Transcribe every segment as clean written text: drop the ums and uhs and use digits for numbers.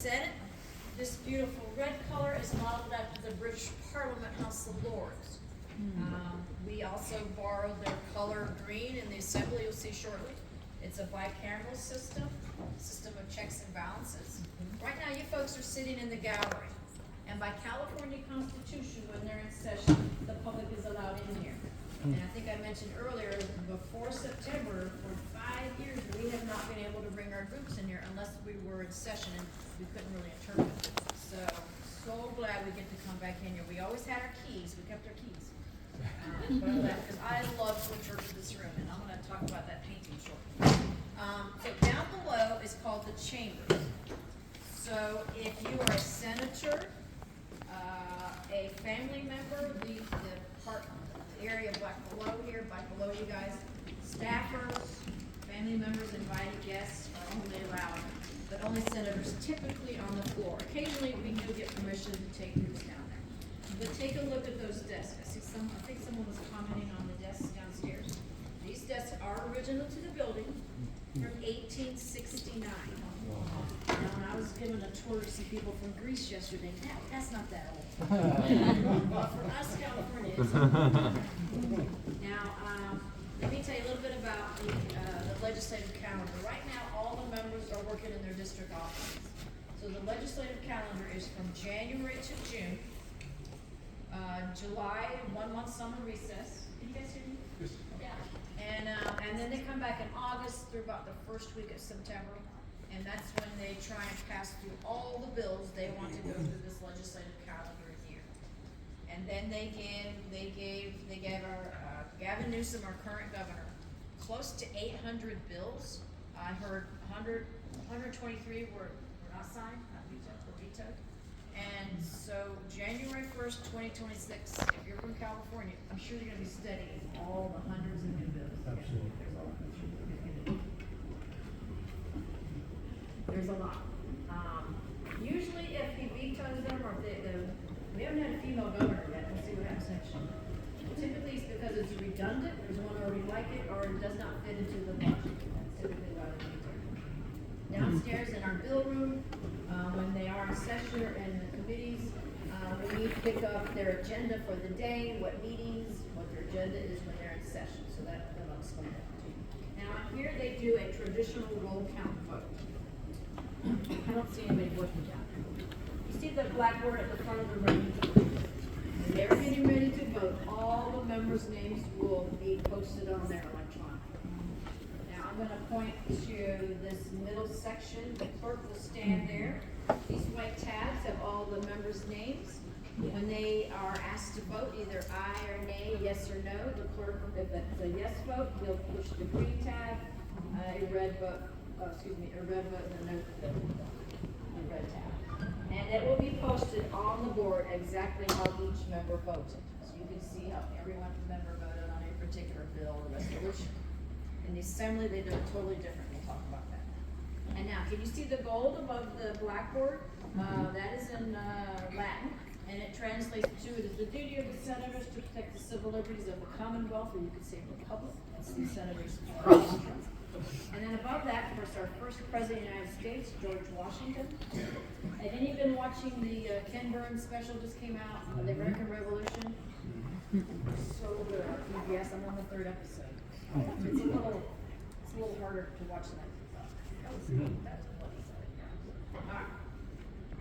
Senate. This beautiful red color is modeled after the British Parliament House of Lords. We also borrowed their color green in the assembly you'll see shortly. It's a bicameral system of checks and balances. Right now you folks are sitting in the gallery, and by California Constitution, when they're in session, the public is allowed in here. And I think I mentioned earlier, before September, for 5 years, we have not been able to bring our groups in here unless we were in session and we couldn't really interpret. So glad we get to come back in here. We always had our keys, we kept our keys. But I'm glad, because I love the church of this room, and I'm gonna talk about that painting shortly. So down below is called the chambers. So if you are a senator, a family member, the area below here, below you guys, staffers, family members, invited guests are only allowed, but only senators typically on the floor. Occasionally, we do get permission to take groups down there. But take a look at those desks. I think someone was commenting on the desks downstairs. These desks are original to the building from 1869. Now, when I was given a tour to see people from Greece yesterday, that's not that old. But for us Californians. Now, let me tell you a little bit about the legislative calendar. Right now, all the members are working in their district offices. So the legislative calendar is from January to June. July, 1 month summer recess. Can you guys hear me? Yes. Yeah. And then they come back in August through about the first week of September. And that's when they try and pass through all the bills they want to go through this legislative calendar year. And then they gave our Gavin Newsom, our current governor, close to 800 bills. I heard 123 were not signed, were vetoed. And so January 1st, 2026, if you're from California, I'm sure you're going to be studying all the hundreds of new bills. Absolutely. There's a lot. Usually if he vetoes them, or we haven't had a female governor yet, we'll see what happens next year. Typically it's because it's redundant, there's one already like it, or it does not fit into the budget. That's typically why they veto it. Downstairs in our bill room, when they are in session or in the committees, we need to pick up their agenda for the day, what meetings, what their agenda is when they're in session, so that'll explain that to you. Now here they do a traditional roll count vote. I don't see anybody working down there. You see the blackboard at the front of the room? When they're getting ready to vote, all the members' names will be posted on there electronically. Now I'm going to point to this middle section. The clerk will stand there. These white tabs have all the members' names. When they are asked to vote, either aye or nay, yes or no, the clerk, if it's a yes vote, he'll push the green tab, a red vote, a red vote and a no vote, a red tab. And it will be posted on the board exactly how each member voted. So you can see how every member voted on a particular bill or resolution. In the assembly, they do it totally different. We'll talk about that. And now, can you see the gold above the blackboard? That is in Latin, and it translates to, it is the duty of the senators to protect the civil liberties of the Commonwealth, or you could say republic. That's the senators' mantra. And then above that, of course, our first president of the United States, George Washington. Have any been watching the Ken Burns special just came out, The American Revolution? So good. Yes, I'm on the 3rd episode. It's a little harder to watch than I thought. That was a bloody sight. All right.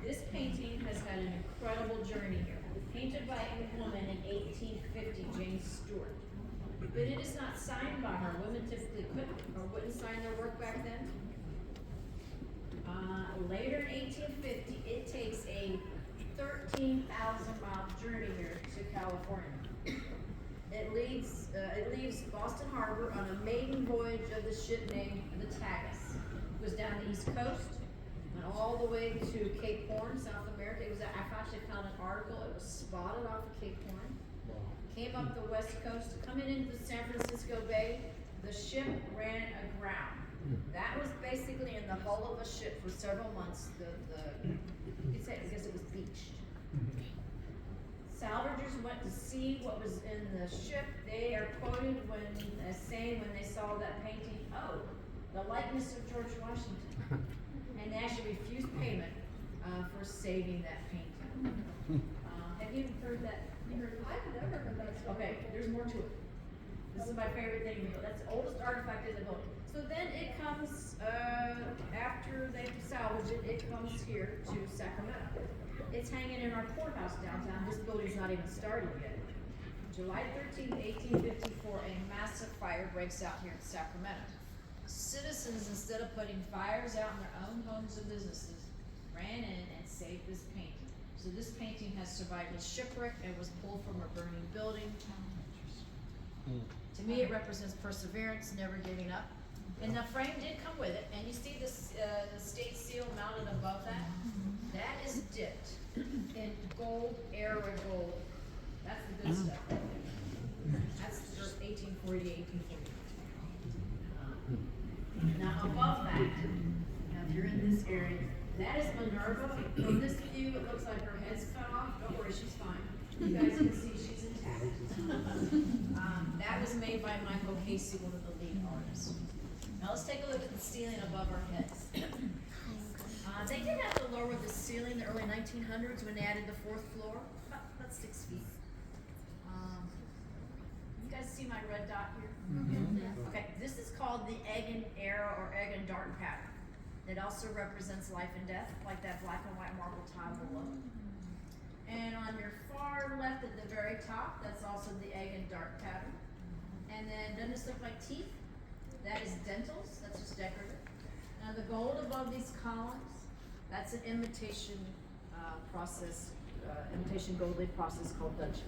This painting has had an incredible journey here. It was painted by a woman in 1850, Jane Stewart. But it is not signed by her. Women typically couldn't or wouldn't sign their work back then. Later in 1850, it takes a 13,000-mile journey here to California. It leaves Boston Harbor on a maiden voyage of the ship named the Tagus. It goes down the East Coast and all the way to Cape Horn, South America. I actually found an article. It was spotted off of Cape Horn. Came up the west coast, coming into the San Francisco Bay, the ship ran aground. That was basically in the hull of a ship for several months. You could say, I guess it was beached. Salvagers went to see what was in the ship. They are quoted as saying when they saw that painting, oh, the likeness of George Washington. And they actually refused payment for saving that painting. Have you heard that? You heard of it? I've never heard that story. Okay, there's more to it. This is my favorite thing, that's the oldest artifact in the building. So then it comes, after they've salvaged it, it comes here to Sacramento. It's hanging in our courthouse downtown, this building's not even started yet. July 13th, 1854, a massive fire breaks out here in Sacramento. Citizens, instead of putting fires out in their own homes and businesses, ran in and saved this painting. So this painting has survived a shipwreck and was pulled from a burning building. To me, it represents perseverance, never giving up. And the frame did come with it, and you see this, the state seal mounted above that? That is dipped in gold, era gold. That's the good stuff right there. That's the 1840, 1840. Now above that, now if you're in this area, that is Minerva. From this view, it looks like her head's cut off. Don't worry, she's fine. You guys can see she's intact. That was made by Michael Casey, one of the lead artists. Now let's take a look at the ceiling above our heads. They did have to lower the ceiling in the early 1900s when they added the fourth floor, about 6 feet. You guys see my red dot here? Mm-hmm. Okay, this is called the egg and arrow or egg and dart pattern. It also represents life and death, like that black and white marble tile below. And on your far left at the very top, that's also the egg and dart pattern. And then, doesn't this look like teeth? That is dentals, that's just decorative. Now the gold above these columns, that's an imitation process, imitation gold leaf process called Dutch.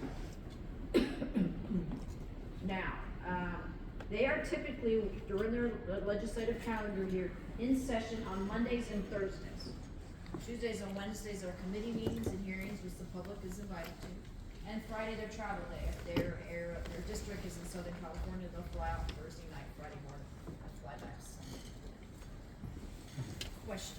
Now, they are typically, during their legislative calendar year, in session on Mondays and Thursdays. Tuesdays and Wednesdays are committee meetings and hearings which the public is invited to. And Friday, their travel day. If their district is in Southern California, they'll fly out Thursday night, Friday morning, and fly back Sunday. Question?